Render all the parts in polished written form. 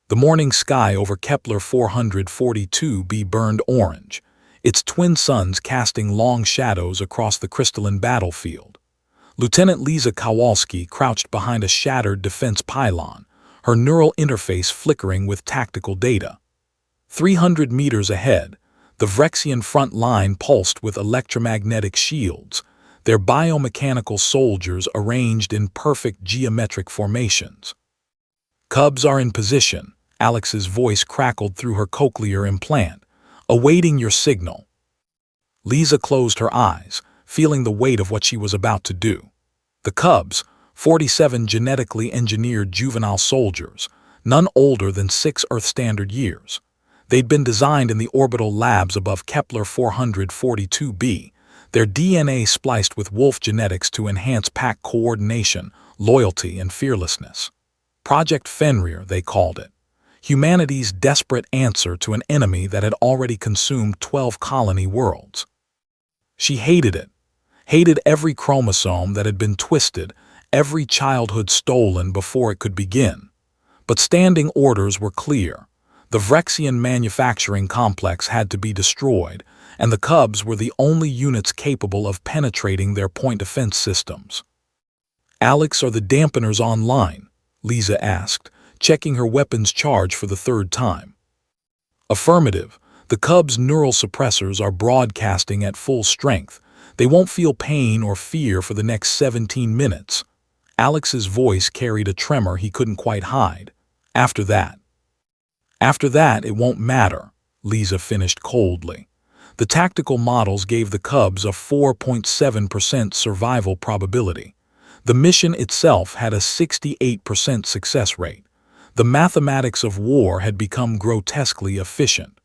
The morning sky over Kepler 442b burned orange, its twin suns casting long shadows across the crystalline battlefield. Lieutenant Lisa Kowalski crouched behind a shattered defense pylon, her neural interface flickering with tactical data. 300 meters ahead, the Vrexian front line pulsed with electromagnetic shields, their biomechanical soldiers arranged in perfect geometric formations. Cubs are in position, Alex's voice crackled through her cochlear implant, awaiting your signal. Lisa closed her eyes, feeling the weight of what she was about to do. The Cubs, 47 genetically engineered juvenile soldiers, none older than 6 Earth Standard years. They'd been designed in the orbital labs above Kepler 442b, their DNA spliced with wolf genetics to enhance pack coordination, loyalty, and fearlessness. Project Fenrir, they called it. Humanity's desperate answer to an enemy that had already consumed 12 colony worlds. She hated it. Hated every chromosome that had been twisted, every childhood stolen before it could begin. But standing orders were clear. The Vrexian manufacturing complex had to be destroyed, and the Cubs were the only units capable of penetrating their point defense systems. "Alex, are the dampeners online?" Lisa asked, checking her weapon's charge for the third time. "Affirmative. The Cubs' neural suppressors are broadcasting at full strength. They won't feel pain or fear for the next 17 minutes. Alex's voice carried a tremor he couldn't quite hide. After that, it won't matter," Lisa finished coldly. The tactical models gave the Cubs a 4.7% survival probability. The mission itself had a 68% success rate. The mathematics of war had become grotesquely efficient.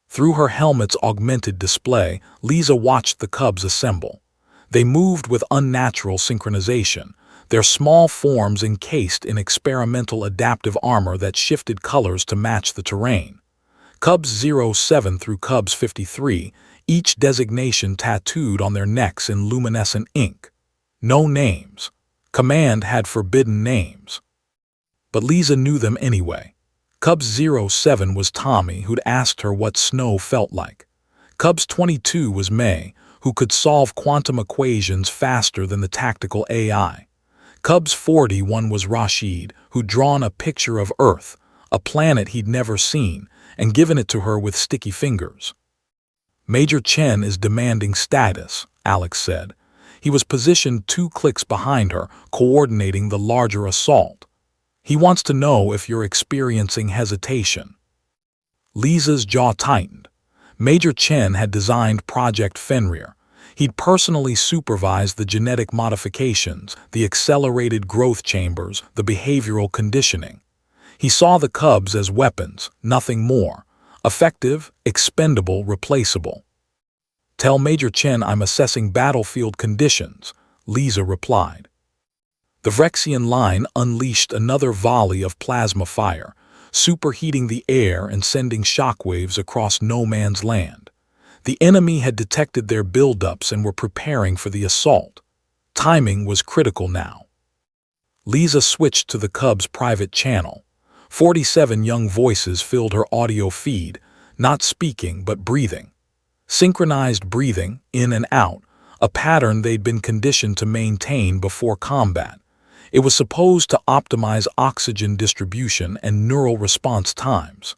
Through her helmet's augmented display, Lisa watched the Cubs assemble. They moved with unnatural synchronization, their small forms encased in experimental adaptive armor that shifted colors to match the terrain. Cubs 07 through Cubs 53, each designation tattooed on their necks in luminescent ink. No names. Command had forbidden names. But Lisa knew them anyway. Cubs 07 was Tommy, who'd asked her what snow felt like. Cubs 22 was May, who could solve quantum equations faster than the tactical AI. Cubs 41 was Rashid, who'd drawn a picture of Earth, a planet he'd never seen, and given it to her with sticky fingers. "Major Chen is demanding status," Alex said. He was positioned 2 clicks behind her, coordinating the larger assault. "He wants to know if you're experiencing hesitation." Lisa's jaw tightened. Major Chen had designed Project Fenrir. He'd personally supervised the genetic modifications, the accelerated growth chambers, the behavioral conditioning. He saw the Cubs as weapons, nothing more. Effective, expendable, replaceable. "Tell Major Chen I'm assessing battlefield conditions," Lisa replied. The Vrexian line unleashed another volley of plasma fire, superheating the air and sending shockwaves across no man's land. The enemy had detected their buildups and were preparing for the assault. Timing was critical now. Lisa switched to the Cubs' private channel. 47 young voices filled her audio feed, not speaking but breathing. Synchronized breathing, in and out, a pattern they'd been conditioned to maintain before combat. It was supposed to optimize oxygen distribution and neural response times.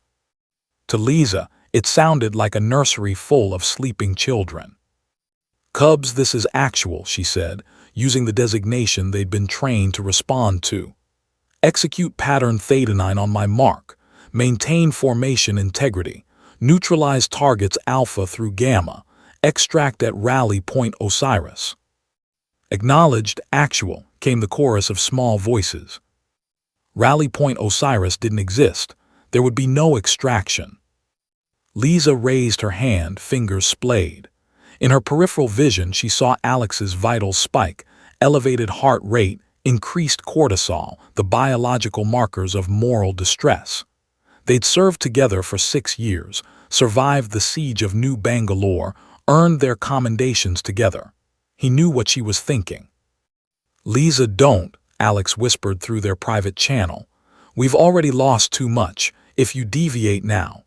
To Lisa, it sounded like a nursery full of sleeping children. "Cubs, this is actual," she said, using the designation they'd been trained to respond to. "Execute pattern Theta-9 on my mark. Maintain formation integrity. Neutralize targets Alpha through Gamma. Extract at rally point Osiris." "Acknowledged, actual," came the chorus of small voices. Rally point Osiris didn't exist. There would be no extraction. Lisa raised her hand, fingers splayed. In her peripheral vision, she saw Alex's vitals spike, elevated heart rate, increased cortisol, the biological markers of moral distress. They'd served together for 6 years, survived the siege of New Bangalore, earned their commendations together. He knew what she was thinking. "Lisa, don't," Alex whispered through their private channel. We've already lost too much, if you deviate now.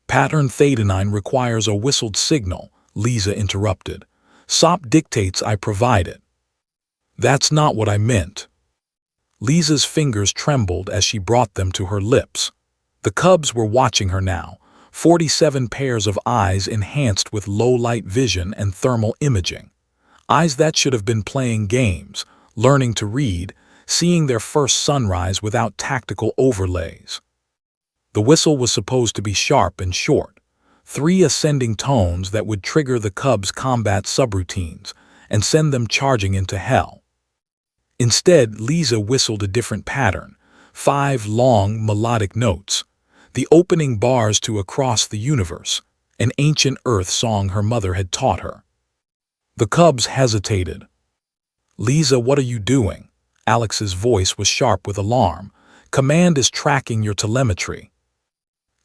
Pattern Theta9 requires a whistled signal, Lisa interrupted. SOP dictates I provide it. That's not what I meant. Lisa's fingers trembled as she brought them to her lips. The cubs were watching her now, 47 pairs of eyes enhanced with low-light vision and thermal imaging. Eyes that should have been playing games, learning to read, seeing their first sunrise without tactical overlays. The whistle was supposed to be sharp and short, 3 ascending tones that would trigger the cubs' combat subroutines and send them charging into hell. Instead, Lisa whistled a different pattern, 5 long, melodic notes, the opening bars to Across the Universe, an ancient Earth song her mother had taught her. The cubs hesitated. Lisa, what are you doing? Alex's voice was sharp with alarm. Command is tracking your telemetry.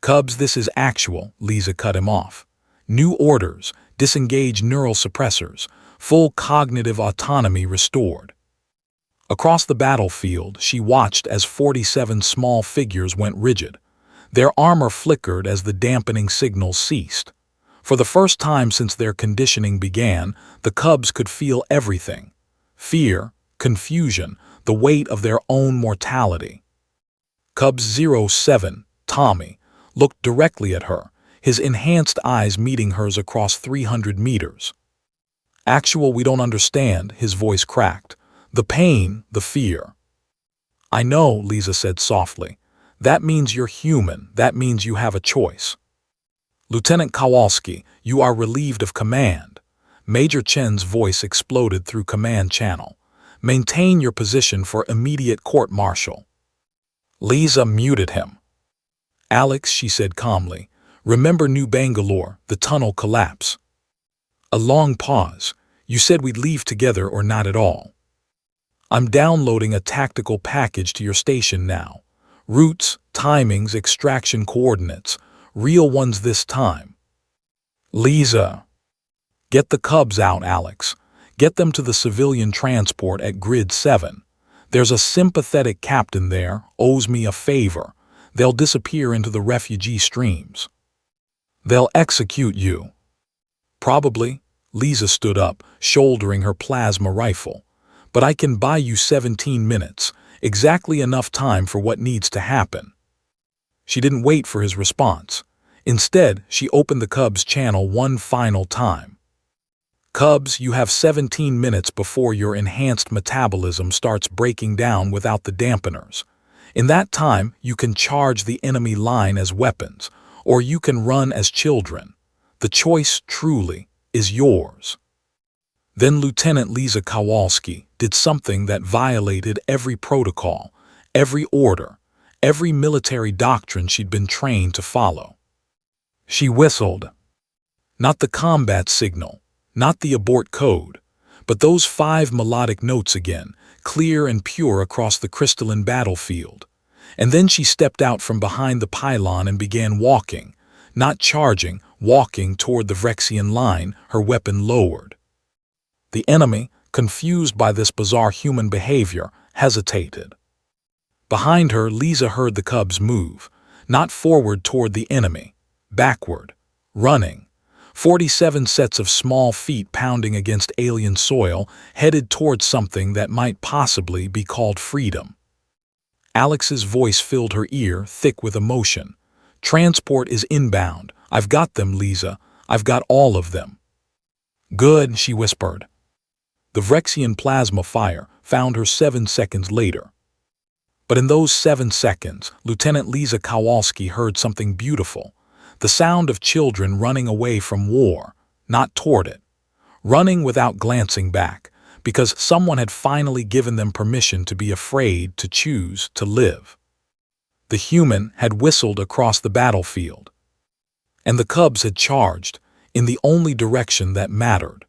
Cubs, this is actual, Lisa cut him off. New orders, disengage neural suppressors, full cognitive autonomy restored. Across the battlefield, she watched as 47 small figures went rigid. Their armor flickered as the dampening signals ceased. For the first time since their conditioning began, the cubs could feel everything. Fear, confusion, the weight of their own mortality. Cubs 07, Tommy, looked directly at her, his enhanced eyes meeting hers across 300 meters. Actual, we don't understand, his voice cracked. The pain, the fear. I know, Lisa said softly. That means you're human. That means you have a choice. Lieutenant Kowalski, you are relieved of command. Major Chen's voice exploded through command channel. Maintain your position for immediate court-martial. Lisa muted him. Alex, she said calmly, remember New Bangalore, the tunnel collapse. A long pause. You said we'd leave together or not at all. I'm downloading a tactical package to your station now. Routes, timings, extraction coordinates. Real ones this time. Lisa. Get the cubs out, Alex. Get them to the civilian transport at Grid 7. There's a sympathetic captain there, owes me a favor. They'll disappear into the refugee streams. They'll execute you. Probably. Lisa stood up, shouldering her plasma rifle. But I can buy you 17 minutes, exactly enough time for what needs to happen. She didn't wait for his response. Instead, she opened the Cubs channel one final time. Cubs, you have 17 minutes before your enhanced metabolism starts breaking down without the dampeners. In that time, you can charge the enemy line as weapons, or you can run as children. The choice, truly, is yours. Then Lieutenant Lisa Kowalski did something that violated every protocol, every order, every military doctrine she'd been trained to follow. She whistled. Not the combat signal, not the abort code, but those 5 melodic notes again, clear and pure across the crystalline battlefield. And then she stepped out from behind the pylon and began walking, not charging, walking toward the Vrexian line, her weapon lowered. The enemy, confused by this bizarre human behavior, hesitated. Behind her, Lisa heard the cubs move, not forward toward the enemy, backward, running. 47 sets of small feet pounding against alien soil, headed towards something that might possibly be called freedom. Alex's voice filled her ear, thick with emotion. Transport is inbound. I've got them, Lisa. I've got all of them. Good, she whispered. The Vrexian plasma fire found her 7 seconds later. But in those 7 seconds, Lieutenant Lisa Kowalski heard something beautiful. The sound of children running away from war, not toward it. Running without glancing back, because someone had finally given them permission to be afraid, to choose, to live. The human had whistled across the battlefield. And the cubs had charged, in the only direction that mattered.